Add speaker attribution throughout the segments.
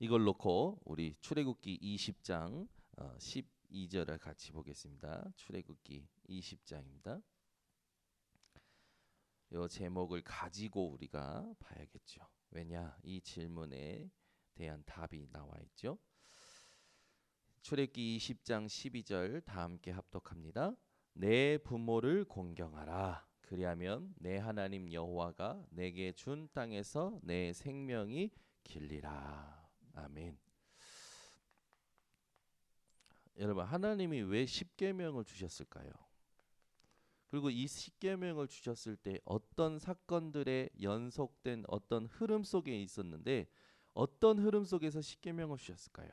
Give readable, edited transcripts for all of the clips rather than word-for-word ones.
Speaker 1: 이걸 놓고 우리 출애굽기 20장 12절을 같이 보겠습니다. 출애굽기 20장입니다. 이 제목을 가지고 우리가 봐야겠죠. 왜냐? 이 질문에 대한 답이 나와 있죠. 출애굽기 20장 12절 다 함께 합독합니다. 내 부모를 공경하라. 그리하면 내 하나님 여호와가 내게 준 땅에서 내 생명이 길리라. 아멘. 여러분, 하나님이 왜 십계명을 주셨을까요? 그리고 이 십계명을 주셨을 때 어떤 사건들의 연속된 어떤 흐름 속에 있었는데 어떤 흐름 속에서 십계명을 주셨을까요?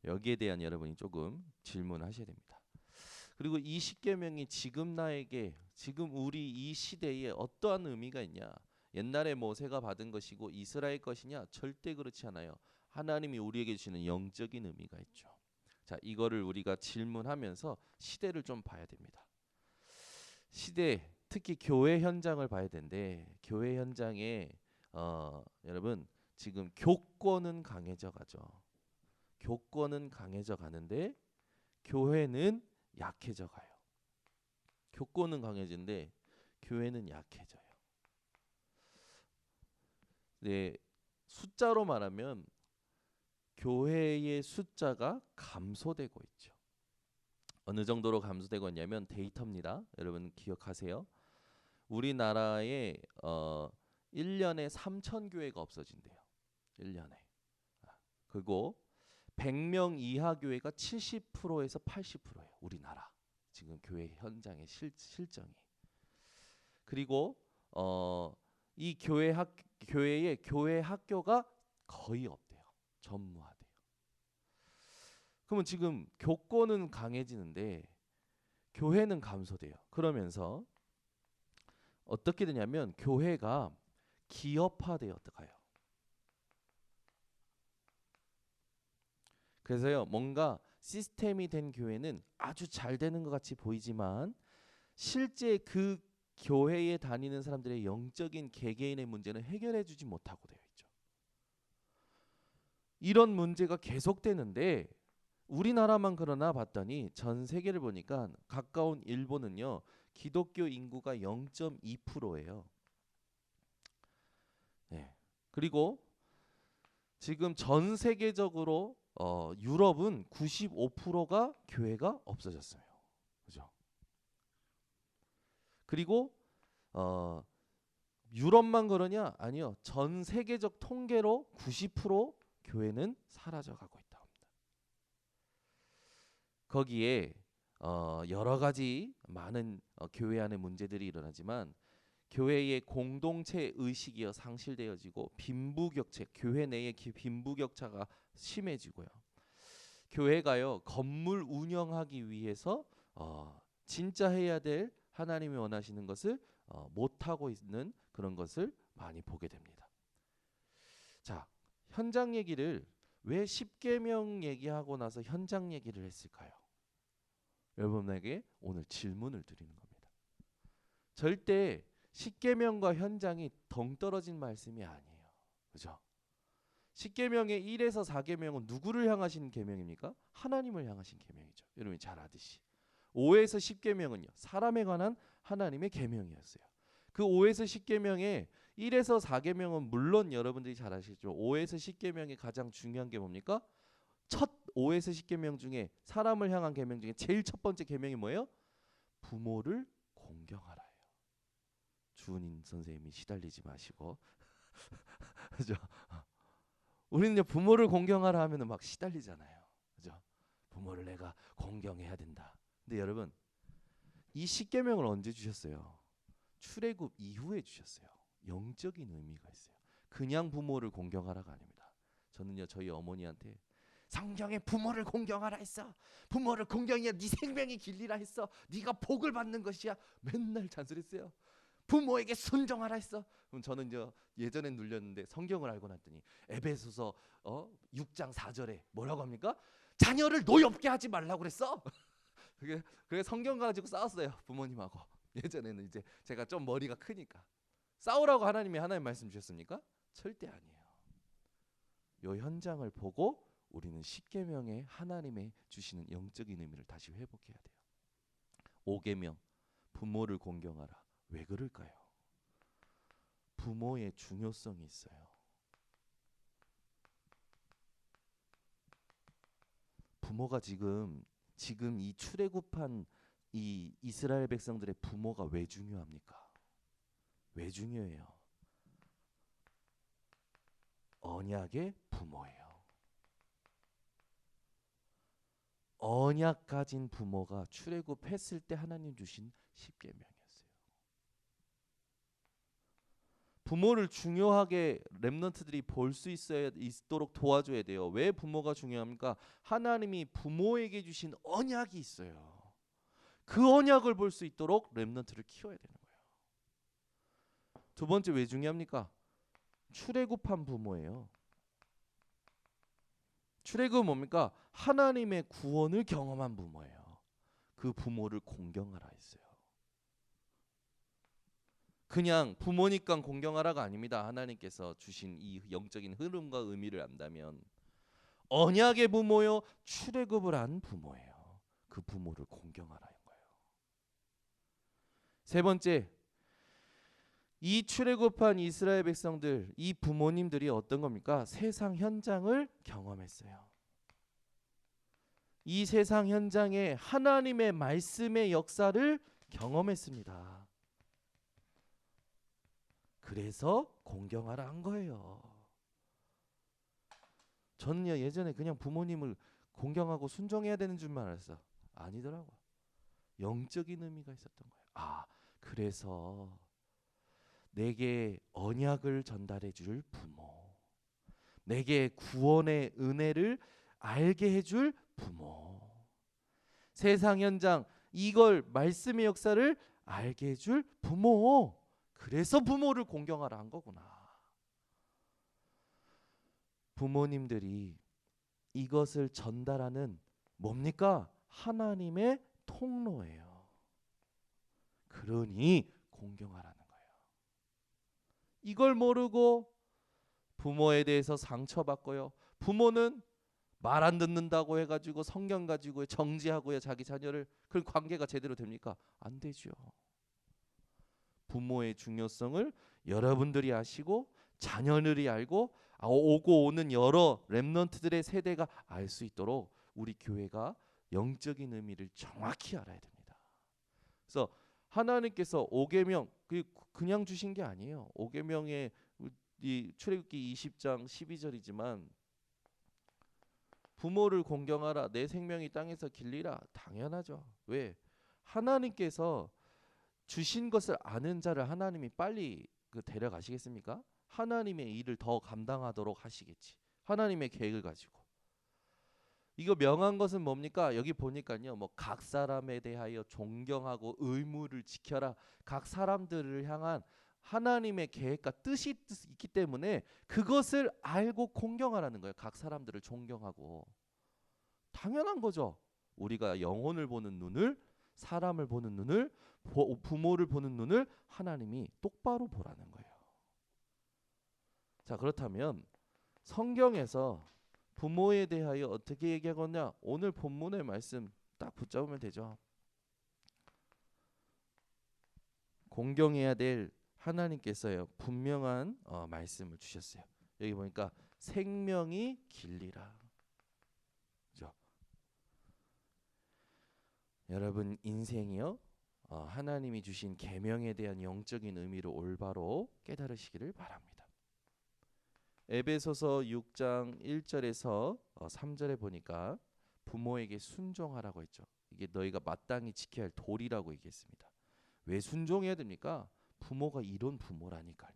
Speaker 1: 여기에 대한 여러분이 조금 질문하셔야 됩니다. 그리고 이 십계명이 지금 나에게, 지금 우리 이 시대에 어떠한 의미가 있냐? 옛날에 모세가 받은 것이고 이스라엘 것이냐? 절대 그렇지 않아요. 하나님이 우리에게 주시는 영적인 의미가 있죠. 자, 이거를 우리가 질문하면서 시대를 좀 봐야 됩니다. 시대, 특히 교회 현장을 봐야 되는데 교회 현장에 여러분 지금 교권은 강해져 가죠. 교권은 강해져 가는데 교회는 약해져 가요. 교권은 강해지는데 교회는 약해져요. 네, 숫자로 말하면 교회의 숫자가 감소되고 있죠. 어느 정도로 감소되고 있냐면 데이터입니다. 여러분 기억하세요. 우리나라에 1년에 3천 교회가 없어진대요. 1년에. 그리고 100명 이하 교회가 70%에서 80%예요. 우리나라. 지금 교회 현장의 실정이. 그리고 이 교회의 교회 학교가 거의 없대요. 전무하대요. 그러면 지금 교권은 강해지는데 교회는 감소돼요. 그러면서 어떻게 되냐면 교회가 기업화되어 가요. 그래서요, 뭔가 시스템이 된 교회는 아주 잘 되는 것 같이 보이지만 실제 그 교회에 다니는 사람들의 영적인 개개인의 문제는 해결해 주지 못하고 되어 있죠. 이런 문제가 계속되는데 우리나라만 그러나 봤더니 전 세계를 보니까 가까운 일본은요, 기독교 인구가 0.2%예요. 네. 그리고 지금 전 세계적으로 유럽은 95%가 교회가 없어졌어요. 그죠? 그리고 유럽만 그러냐? 아니요. 전 세계적 통계로 90% 교회는 사라져 가고 있다 합니다. 거기에 여러 가지 많은 교회 안의 문제들이 일어나지만 교회의 공동체 의식이 상실되어지고 빈부격차, 교회 내의 빈부격차가 심해지고요. 교회가요, 건물 운영하기 위해서 진짜 해야 될 하나님이 원하시는 것을 못하고 있는 그런 것을 많이 보게 됩니다. 자, 현장 얘기를 왜 십계명 얘기하고 나서 현장 얘기를 했을까요? 여러분에게 오늘 질문을 드리는 겁니다. 절대 십계명과 현장이 동떨어진 말씀이 아니에요. 그죠? 십계명의 1에서 4계명은 누구를 향하신 계명입니까? 하나님을 향하신 계명이죠. 여러분이 잘 아듯이. 5에서 10계명은요. 사람에 관한 하나님의 계명이었어요. 그 5에서 10계명의 1에서 4계명은 물론 여러분들이 잘 아시죠. 5에서 10계명의 가장 중요한 게 뭡니까? 첫 5에서 10계명 중에 사람을 향한 계명 중에 제일 첫 번째 계명이 뭐예요? 부모를 공경하라. 주은인 선생님이 시달리지 마시고 그죠? 우리는 부모를 공경하라 하면은 막 시달리잖아요. 그죠? 부모를 내가 공경해야 된다. 근데 여러분, 이 십계명을 언제 주셨어요? 출애굽 이후에 주셨어요. 영적인 의미가 있어요. 그냥 부모를 공경하라가 아닙니다. 저는요, 저희 어머니한테 성경에 부모를 공경하라 했어. 부모를 공경해야 네 생명이 길리라 했어. 네가 복을 받는 것이야. 맨날 잔소리했어요. 부모에게 순종하라 했어. 그럼 저는 이제 예전엔 눌렸는데 성경을 알고 났더니 에베소서 6장 4절에 뭐라고 합니까? 자녀를 노엽게 하지 말라고 그랬어. 그게 성경 가지고 싸웠어요, 부모님하고. 예전에는 이제 제가 좀 머리가 크니까. 싸우라고 하나님 말씀 주셨습니까? 절대 아니에요. 요 현장을 보고 우리는 십계명의 하나님의 주시는 영적인 의미를 다시 회복해야 돼요. 5계명 부모를 공경하라. 왜 그럴까요? 부모의 중요성이 있어요. 부모가 지금 이 출애굽한 이 이스라엘 백성들의 부모가 왜 중요합니까? 왜 중요해요? 언약의 부모예요. 언약 가진 부모가 출애굽했을 때 하나님 주신 십계명이었어요. 부모를 중요하게 렘넌트들이 볼 수 있도록 도와줘야 돼요. 왜 부모가 중요합니까? 하나님이 부모에게 주신 언약이 있어요. 그 언약을 볼 수 있도록 렘넌트를 키워야 되는 거예요. 두 번째 왜 중요합니까? 출애굽한 부모예요. 출애굽은 뭡니까? 하나님의 구원을 경험한 부모예요. 그 부모를 공경하라 했어요. 그냥 부모니까 공경하라가 아닙니다. 하나님께서 주신 이 영적인 흐름과 의미를 안다면 언약의 부모요, 출애굽을 한 부모예요. 그 부모를 공경하라는 거예요. 세 번째, 이 출애굽한 이스라엘 백성들, 이 부모님들이 어떤 겁니까? 세상 현장을 경험했어요. 이 세상 현장에 하나님의 말씀의 역사를 경험했습니다. 그래서 공경하라 한 거예요. 저는요 예전에 그냥 부모님을 공경하고 순종해야 되는 줄만 알았어. 아니더라고. 영적인 의미가 있었던 거예요. 아, 그래서 내게 언약을 전달해 줄 부모, 내게 구원의 은혜를 알게 해줄 부모, 세상 현장 이걸 말씀의 역사를 알게 해줄 부모. 그래서 부모를 공경하라 한 거구나. 부모님들이 이것을 전달하는 뭡니까? 하나님의 통로예요. 그러니 공경하라는 거예요. 이걸 모르고 부모에 대해서 상처받고요. 부모는 말 안 듣는다고 해가지고 성경 가지고 정지하고요 자기 자녀를. 그런 관계가 제대로 됩니까? 안 되죠. 부모의 중요성을 여러분들이 아시고 자녀들이 알고 오고 오는 여러 렘넌트들의 세대가 알 수 있도록 우리 교회가 영적인 의미를 정확히 알아야 됩니다. 그래서 하나님께서 5계명 그냥 주신 게 아니에요. 5계명의 이 출애굽기 20장 12절이지만 부모를 공경하라. 내 생명이 땅에서 길리라. 당연하죠. 왜? 하나님께서 주신 것을 아는 자를 하나님이 빨리 데려가시겠습니까? 하나님의 일을 더 감당하도록 하시겠지. 하나님의 계획을 가지고. 이거 명한 것은 뭡니까? 여기 보니까요. 뭐 각 사람에 대하여 존경하고 의무를 지켜라. 각 사람들을 향한 하나님의 계획과 뜻이 있기 때문에 그것을 알고 공경하라는 거예요. 각 사람들을 존경하고. 당연한 거죠. 우리가 영혼을 보는 눈을, 사람을 보는 눈을, 부모를 보는 눈을 하나님이 똑바로 보라는 거예요. 자, 그렇다면 성경에서 부모에 대하여 어떻게 얘기하거냐? 오늘 본문의 말씀 딱 붙잡으면 되죠. 공경해야 될 하나님께서요 분명한 말씀을 주셨어요. 여기 보니까 생명이 길리라. 그죠? 여러분 인생이요 하나님이 주신 계명에 대한 영적인 의미를 올바로 깨달으시기를 바랍니다. 에베소서 6장 1절에서 3절에 보니까 부모에게 순종하라고 했죠. 이게 너희가 마땅히 지켜야 할 도리라고 얘기했습니다. 왜 순종해야 됩니까? 부모가 이런 부모라니까요.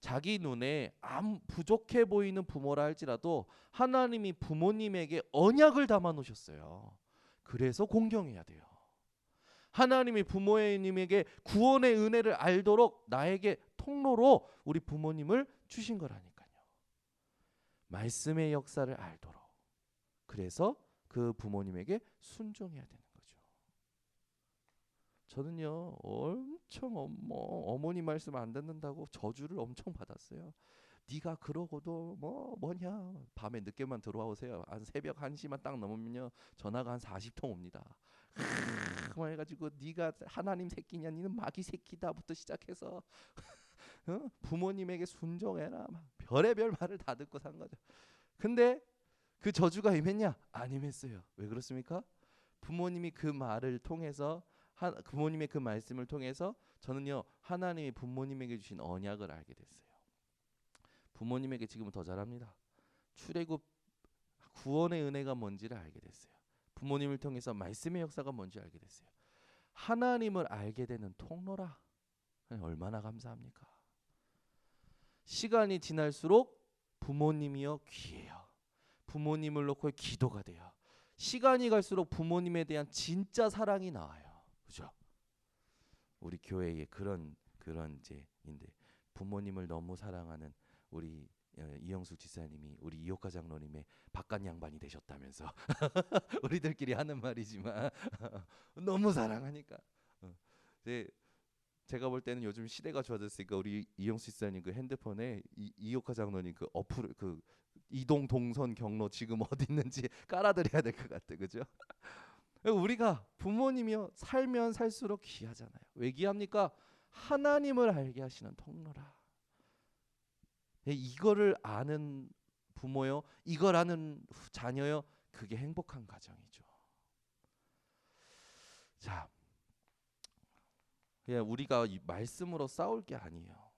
Speaker 1: 자기 눈에 부족해 보이는 부모라 할지라도 하나님이 부모님에게 언약을 담아 놓으셨어요. 그래서 공경해야 돼요. 하나님이 부모님에게 구원의 은혜를 알도록 나에게 통로로 우리 부모님을 주신 거라니까요. 말씀의 역사를 알도록. 그래서 그 부모님에게 순종해야 되는 거죠. 저는요 엄청 어머니 말씀 안 듣는다고 저주를 엄청 받았어요. 네가 그러고도 뭐냐 밤에 늦게만 들어오세요. 한 새벽 1시만 딱 넘으면요 전화가 한 40통 옵니다. 뭐 해가지고 네가 하나님 새끼냐, 니는 마귀 새끼다부터 시작해서 부모님에게 순종해라, 막 별의별 말을 다 듣고 산 거죠. 근데 그 저주가 임했냐? 안 임했어요. 왜 그렇습니까? 부모님이 그 말을 통해서 부모님의 그 말씀을 통해서 저는요 하나님이 부모님에게 주신 언약을 알게 됐어요. 부모님에게 지금은 더 잘합니다. 출애굽 구원의 은혜가 뭔지를 알게 됐어요. 부모님을 통해서 말씀의 역사가 뭔지 알게 됐어요. 하나님을 알게 되는 통로라. 얼마나 감사합니까? 시간이 지날수록 부모님이요 귀해요. 부모님을 놓고 기도가 돼요. 시간이 갈수록 부모님에 대한 진짜 사랑이 나와요. 그죠? 우리 교회에 그런 이제인데 부모님을 너무 사랑하는 우리 이영숙 지사님이 우리 이옥화 장로님의 바깥 양반이 되셨다면서 우리들끼리 하는 말이지만 너무 사랑하니까. 제가 볼 때는 요즘 시대가 좋아졌으니까 우리 이영숙 지사님 그 핸드폰에 이옥화 장로님 그 어플 그 이동 동선 경로 지금 어디 있는지 깔아드려야 될 것 같아, 그죠? 우리가 부모님이요 살면 살수록 귀하잖아요. 왜 귀합니까? 하나님을 알게 하시는 통로라. 이거를 아는 부모요, 이걸 아는 자녀요, 그게 행복한 가정이죠. 자, 우리가 이 말씀으로 싸울 게 아니에요.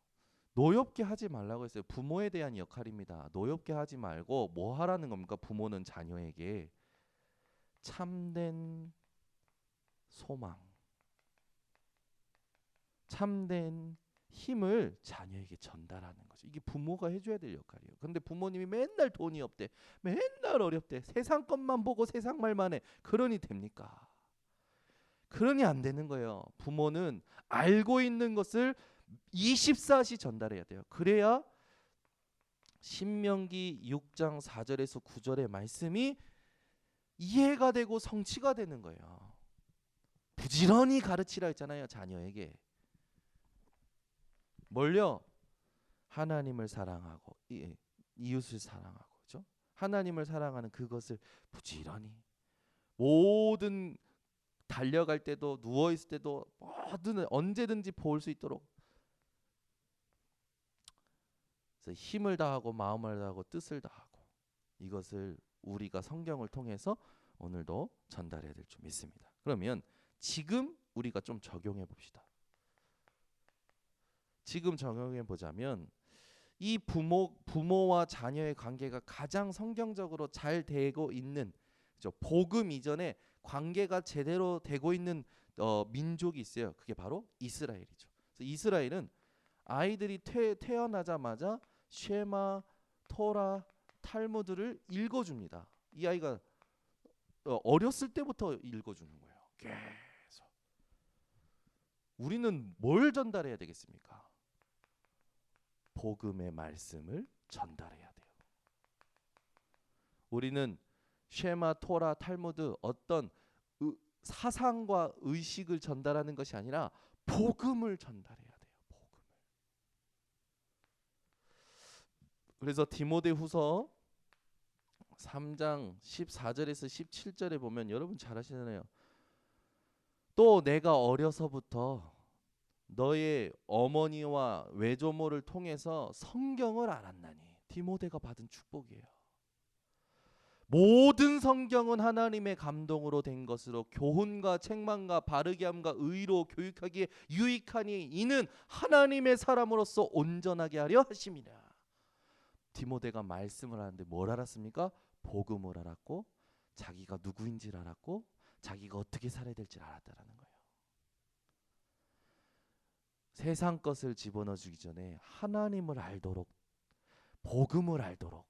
Speaker 1: 노엽게 하지 말라고 했어요. 부모에 대한 역할입니다. 노엽게 하지 말고 뭐 하라는 겁니까? 부모는 자녀에게 참된 소망, 참된 힘을 자녀에게 전달하는 거죠. 이게 부모가 해줘야 될 역할이에요. 근데 부모님이 맨날 돈이 없대, 맨날 어렵대, 세상 것만 보고 세상 말만 해. 그러니 됩니까? 그러니 안 되는 거예요. 부모는 알고 있는 것을 24시 전달해야 돼요. 그래야 신명기 6장 4절에서 9절의 말씀이 이해가 되고 성취가 되는 거예요. 부지런히 가르치라 했잖아요. 자녀에게. 뭘요? 하나님을 사랑하고 이웃을 사랑하고, 그렇죠? 하나님을 사랑하는 그것을 부지런히 모든 달려갈 때도 누워 있을 때도 뭐든 언제든지 볼 수 있도록 그래서 힘을 다하고 마음을 다하고 뜻을 다하고, 이것을 우리가 성경을 통해서 오늘도 전달해야 될 줄 믿습니다. 그러면 지금 우리가 좀 적용해 봅시다. 지금 적용해 보자면 이 부모와 자녀의 관계가 가장 성경적으로 잘 되고 있는, 그렇죠? 복음 이전에 관계가 제대로 되고 있는 민족이 있어요. 그게 바로 이스라엘이죠. 그래서 이스라엘은 아이들이 태어나자마자 쉐마, 토라, 탈무드를 읽어줍니다. 이 아이가 어렸을 때부터 읽어주는 거예요. 계속. 우리는 뭘 전달해야 되겠습니까? 복음의 말씀을 전달해야 돼요. 우리는 쉐마, 토라, 탈무드 어떤 사상과 의식을 전달하는 것이 아니라 복음을 전달해야 돼요. 복음을. 그래서 디모데후서 3장 14절에서 17절에 보면 여러분 잘 아시잖아요. 또 내가 어려서부터 너의 어머니와 외조모를 통해서 성경을 알았나니. 디모데가 받은 축복이에요. 모든 성경은 하나님의 감동으로 된 것으로 교훈과 책망과 바르게 함과 의로 교육하기에 유익하니 이는 하나님의 사람으로서 온전하게 하려 하심이라. 디모데가 말씀을 하는데 뭘 알았습니까? 복음을 알았고 자기가 누구인지를 알았고 자기가 어떻게 살아야 될지 알았다라는 거예요. 세상 것을 집어넣어 주기 전에 하나님을 알도록, 복음을 알도록,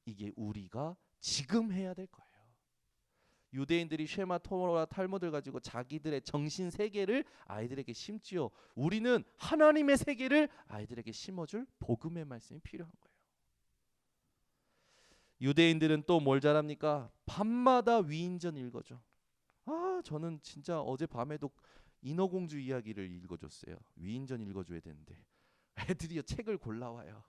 Speaker 1: 이게 우리가 지금 해야 될 거예요. 유대인들이 쉐마, 토라, 탈무드를 가지고 자기들의 정신 세계를 아이들에게 심지어 우리는 하나님의 세계를 아이들에게 심어줄 복음의 말씀이 필요한 거예요. 유대인들은 또 뭘 잘합니까? 밤마다 위인전 읽어줘. 저는 진짜 어젯밤에도 인어공주 이야기를 읽어줬어요. 위인전 읽어줘야 되는데 애들이 책을 골라와요.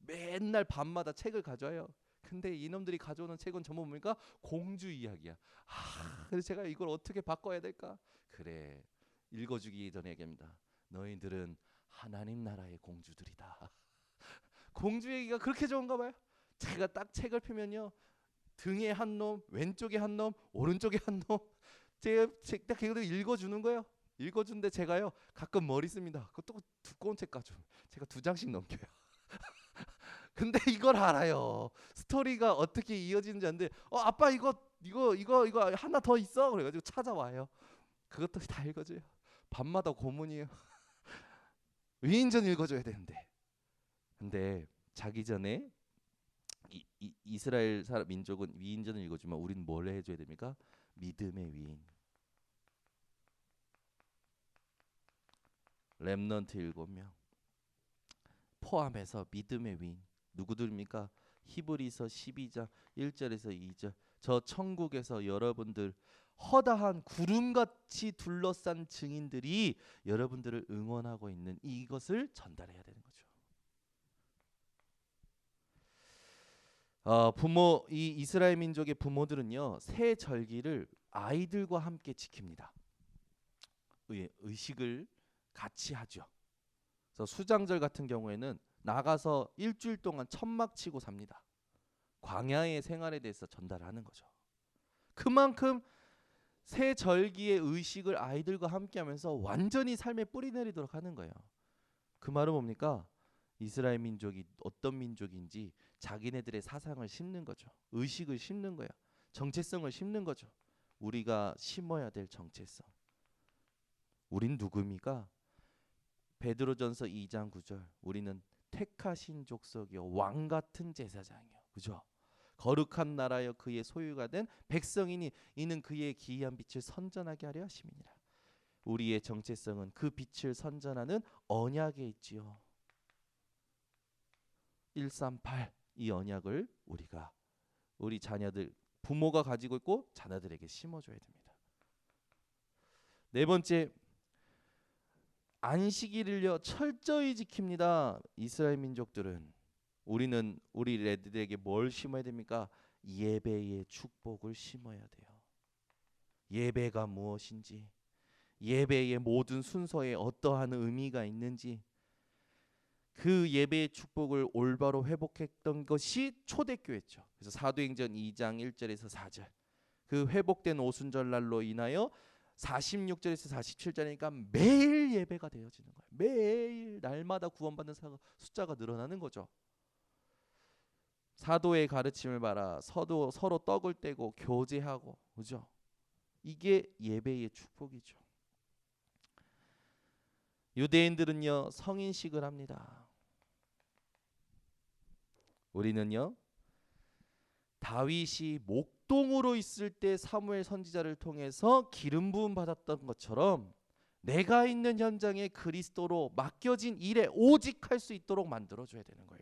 Speaker 1: 맨날 밤마다 책을 가져와요. 근데 이놈들이 가져오는 책은 전부 뭡니까? 공주 이야기야. 그래서 제가 이걸 어떻게 바꿔야 될까? 그래, 읽어주기 전에 얘기합니다. 너희들은 하나님 나라의 공주들이다. 공주 얘기가 그렇게 좋은가 봐요. 제가 딱 책을 펴면요, 등에 한 놈, 왼쪽에 한 놈, 오른쪽에 한 놈, 제가 딱 그걸 읽어주는 거예요. 읽어주는데 제가요 가끔 머리 씁니다. 그것도 두꺼운 책 가지고 제가 2장씩 넘겨요. 근데 이걸 알아요. 스토리가 어떻게 이어지는지 아는데, 아빠 이거 하나 더 있어? 그래가지고 찾아와요. 그것도 다 읽어줘요. 밤마다 고문이에요. 위인전 읽어줘야 되는데. 근데 자기 전에 이스라엘 사람 민족은 위인전을 읽어주면 우리는 뭘 해줘야 됩니까? 믿음의 위인. 렘넌트 7명 포함해서 믿음의 위인. 누구들입니까? 히브리서 12장 1절에서 2절. 저 천국에서 여러분들 허다한 구름같이 둘러싼 증인들이 여러분들을 응원하고 있는 이것을 전달해야 되는 거죠. 이 이스라엘 민족의 부모들은요, 새 절기를 아이들과 함께 지킵니다. 의식을 같이 하죠. 그래서 수장절 같은 경우에는 나가서 일주일 동안 천막 치고 삽니다. 광야의 생활에 대해서 전달하는 거죠. 그만큼 새 절기의 의식을 아이들과 함께하면서 완전히 삶에 뿌리 내리도록 하는 거예요. 그 말은 뭡니까? 이스라엘 민족이 어떤 민족인지 자기네들의 사상을 심는 거죠. 의식을 심는 거예요. 정체성을 심는 거죠. 우리가 심어야 될 정체성. 우린 누구입니까? 베드로전서 2장 9절. 우리는 택하신 족속이요 왕 같은 제사장이요. 그죠? 거룩한 나라여 그의 소유가 된 백성이니 이는 그의 기이한 빛을 선전하게 하려 하심이니라. 우리의 정체성은 그 빛을 선전하는 언약에 있지요. 138 이 언약을 우리 자녀들 부모가 가지고 있고 자녀들에게 심어줘야 됩니다. 네 번째, 안식일을요 철저히 지킵니다. 이스라엘 민족들은. 우리는 우리 애들에게 뭘 심어야 됩니까? 예배의 축복을 심어야 돼요. 예배가 무엇인지, 예배의 모든 순서에 어떠한 의미가 있는지, 그 예배의 축복을 올바로 회복했던 것이 초대교회죠. 그래서 사도행전 2장 1절에서 4절. 그 회복된 오순절날로 인하여 46절에서 47절이니까 매일 예배가 되어지는 거예요. 매일 날마다 구원받는 숫자가 늘어나는 거죠. 사도의 가르침을 봐라. 서로 떡을 떼고 교제하고, 그죠? 이게 예배의 축복이죠. 유대인들은요 성인식을 합니다. 우리는요 다윗이 목동으로 있을 때 사무엘 선지자를 통해서 기름 부음 받았던 것처럼 내가 있는 현장에 그리스도로 맡겨진 일에 오직 할 수 있도록 만들어줘야 되는 거예요.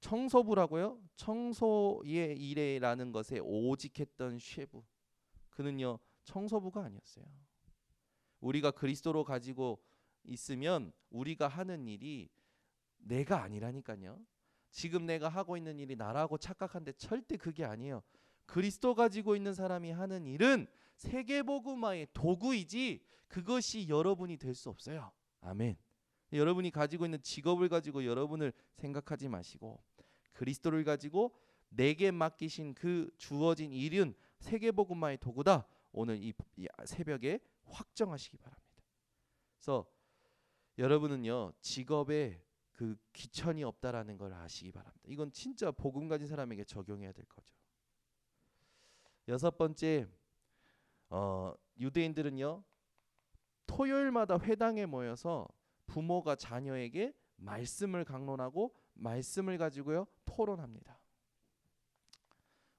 Speaker 1: 청소부라고요? 청소의 일에라는 것에 오직했던 쉐부, 그는요 청소부가 아니었어요. 우리가 그리스도로 가지고 있으면 우리가 하는 일이 내가 아니라니까요. 지금 내가 하고 있는 일이 나라고 착각하는데 절대 그게 아니에요. 그리스도 가지고 있는 사람이 하는 일은 세계복음화의 도구이지 그것이 여러분이 될 수 없어요. 아멘. 여러분이 가지고 있는 직업을 가지고 여러분을 생각하지 마시고 그리스도를 가지고 내게 맡기신 그 주어진 일은 세계복음화의 도구다. 오늘 이 새벽에 확정하시기 바랍니다. 그래서 여러분은요 직업에 그 귀천이 없다라는 걸 아시기 바랍니다. 이건 진짜 복음 가진 사람에게 적용해야 될 거죠. 6번째, 유대인들은요 토요일마다 회당에 모여서 부모가 자녀에게 말씀을 강론하고 말씀을 가지고요 토론합니다.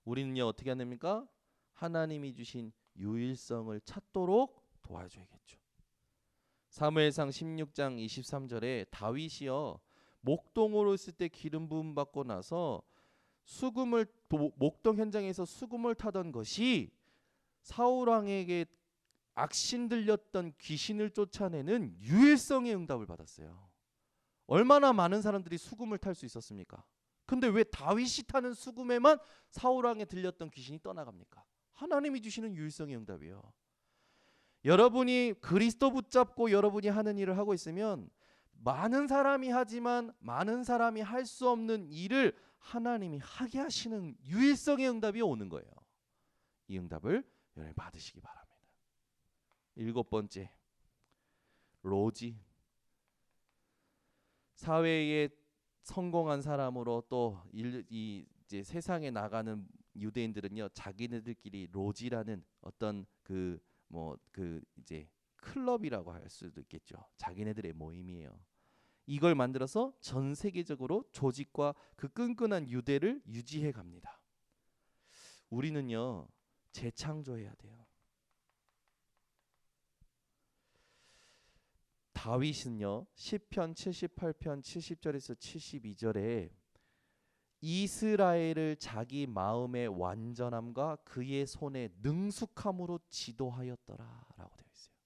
Speaker 1: 우리는요 어떻게 해야 됩니까? 하나님이 주신 유일성을 찾도록 도와줘야겠죠. 사무엘상 16장 23절에 다윗이요 목동으로 있을 때 기름 부음 받고 나서 목동 현장에서 수금을 타던 것이 사울 왕에게 악신 들렸던 귀신을 쫓아내는 유일성의 응답을 받았어요. 얼마나 많은 사람들이 수금을 탈 수 있었습니까? 근데 왜 다윗이 타는 수금에만 사울 왕에 들렸던 귀신이 떠나갑니까? 하나님이 주시는 유일성의 응답이에요. 여러분이 그리스도 붙잡고 여러분이 하는 일을 하고 있으면 많은 사람이 하지만 많은 사람이 할 수 없는 일을 하나님이 하게 하시는 유일성의 응답이 오는 거예요. 이 응답을 여러분이 받으시기 바랍니다. 7번째, 로지. 사회에 성공한 사람으로 또 이제 세상에 나가는 유대인들은요, 자기네들끼리 로지라는 어떤 그 이제 클럽이라고 할 수도 있겠죠. 자기네들의 모임이에요. 이걸 만들어서 전 세계적으로 조직과 그 끈끈한 유대를 유지해 갑니다. 우리는요, 재창조해야 돼요. 다윗은요, 시편 78편 70절에서 72절에 이스라엘을 자기 마음의 완전함과 그의 손의 능숙함으로 지도하였더라라고 되어 있어요.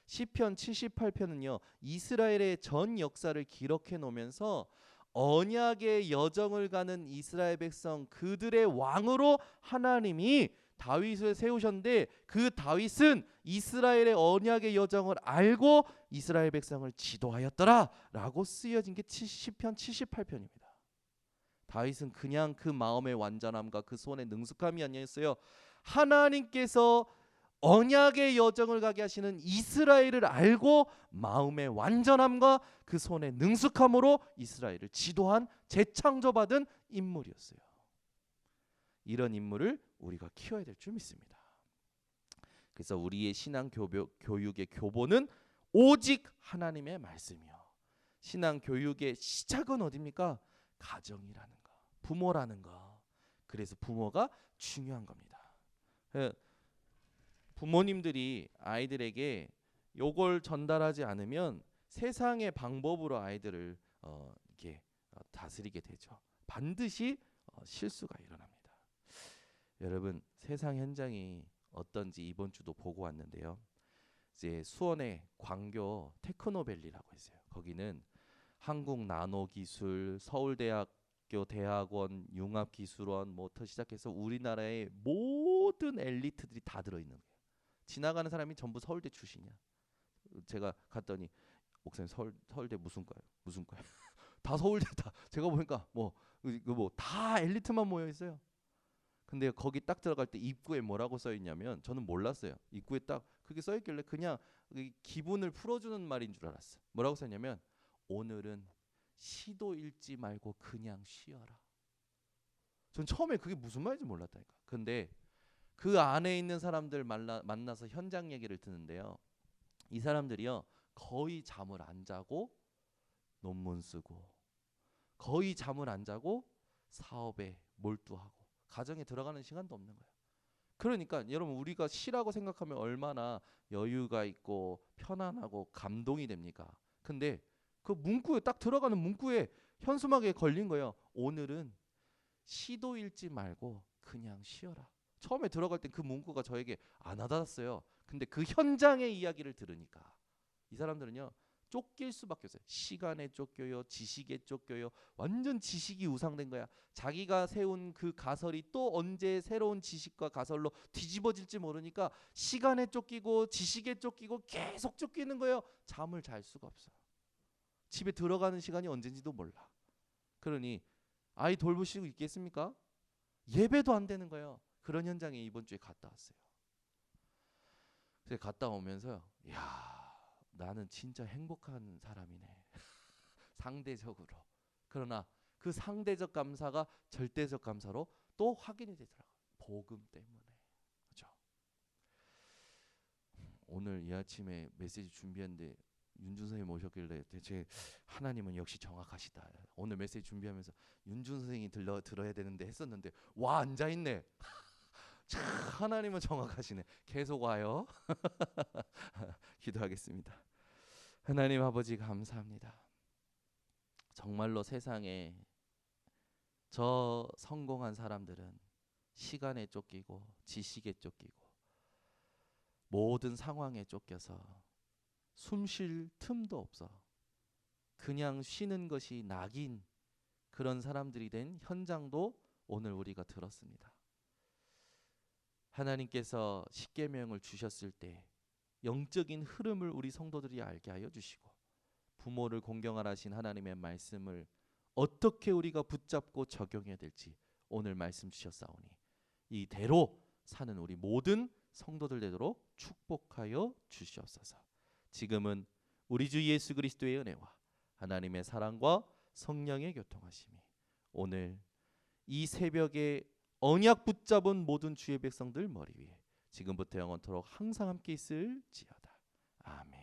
Speaker 1: 시편 78편은요, 이스라엘의 전 역사를 기록해 놓으면서 언약의 여정을 가는 이스라엘 백성, 그들의 왕으로 하나님이 다윗을 세우셨는데, 그 다윗은 이스라엘의 언약의 여정을 알고 이스라엘 백성을 지도하였더라라고 쓰여진 게 시편 78편입니다. 다윗은 그냥 그 마음의 완전함과 그 손의 능숙함이 아니었어요. 하나님께서 언약의 여정을 가게 하시는 이스라엘을 알고 마음의 완전함과 그 손의 능숙함으로 이스라엘을 지도한 재창조받은 인물이었어요. 이런 인물을 우리가 키워야 될 줄 믿습니다. 그래서 우리의 신앙 교육의 교본은 오직 하나님의 말씀이요. 신앙 교육의 시작은 어디입니까? 가정이라는 거, 부모라는 거. 그래서 부모가 중요한 겁니다. 부모님들이 아이들에게 요걸 전달하지 않으면 세상의 방법으로 아이들을 이렇게 다스리게 되죠. 반드시 실수가 일어납니다. 여러분, 세상 현장이 어떤지 이번 주도 보고 왔는데요. 이제 수원의 광교 테크노밸리라고 있어요. 거기는 한국 나노기술, 서울대학교 대학원, 융합기술원 뭐부터 시작해서 우리나라의 모든 엘리트들이 다 들어있는 거예요. 지나가는 사람이 전부 서울대 출신이야. 제가 갔더니 목사님 서울대 무슨 과요? 무슨 과요? 다 서울대 다. 제가 보니까 다 엘리트만 모여 있어요. 근데 거기 딱 들어갈 때 입구에 뭐라고 써 있냐면, 저는 몰랐어요. 입구에 딱 그게 써 있길래 그냥 기분을 풀어주는 말인 줄 알았어. 뭐라고 써있냐면, 오늘은 시도 읽지 말고 그냥 쉬어라. 전 처음에 그게 무슨 말인지 몰랐다니까. 근데 그 안에 있는 사람들 만나서 현장 얘기를 듣는데요. 이 사람들이요, 거의 잠을 안 자고 논문 쓰고, 거의 잠을 안 자고 사업에 몰두하고, 가정에 들어가는 시간도 없는 거예요. 그러니까 여러분, 우리가 쉬라고 생각하면 얼마나 여유가 있고 편안하고 감동이 됩니까? 근데 그 문구에 딱 들어가는 문구에 현수막에 걸린 거예요. 오늘은 시도 읽지 말고 그냥 쉬어라. 처음에 들어갈 땐 그 문구가 저에게 안 와닿았어요. 근데 그 현장의 이야기를 들으니까 이 사람들은요, 쫓길 수밖에 없어요. 시간에 쫓겨요, 지식에 쫓겨요. 완전 지식이 우상된 거야. 자기가 세운 그 가설이 또 언제 새로운 지식과 가설로 뒤집어질지 모르니까 시간에 쫓기고 지식에 쫓기고 계속 쫓기는 거예요. 잠을 잘 수가 없어. 집에 들어가는 시간이 언젠지도 몰라. 그러니 아이 돌보시고 있겠습니까? 예배도 안 되는 거예요. 그런 현장에 이번 주에 갔다 왔어요. 그래서 갔다 오면서요, 야, 나는 진짜 행복한 사람이네. 상대적으로. 그러나 그 상대적 감사가 절대적 감사로 또 확인이 되더라고요. 복음 때문에. 그렇죠? 오늘 이 아침에 메시지 준비했는데 윤준 선생님 오셨길래 대체 하나님은 역시 정확하시다. 오늘 메시지 준비하면서 윤준 선생님이 들어야 되는데 했었는데, 와, 앉아있네. 참, 하나님은 정확하시네. 계속 와요. 기도하겠습니다. 하나님 아버지, 감사합니다. 정말로 세상에 저 성공한 사람들은 시간에 쫓기고 지식에 쫓기고 모든 상황에 쫓겨서 숨 쉴 틈도 없어 그냥 쉬는 것이 낙인 그런 사람들이 된 현장도 오늘 우리가 들었습니다. 하나님께서 십계명을 주셨을 때 영적인 흐름을 우리 성도들이 알게 하여 주시고 부모를 공경하라 하신 하나님의 말씀을 어떻게 우리가 붙잡고 적용해야 될지 오늘 말씀 주셨사오니 이대로 사는 우리 모든 성도들 되도록 축복하여 주시옵소서. 지금은 우리 주 예수 그리스도의 은혜와 하나님의 사랑과 성령의 교통하심이 오늘 이 새벽에 언약 붙잡은 모든 주의 백성들 머리 위에 지금부터 영원토록 항상 함께 있을지어다. 아멘.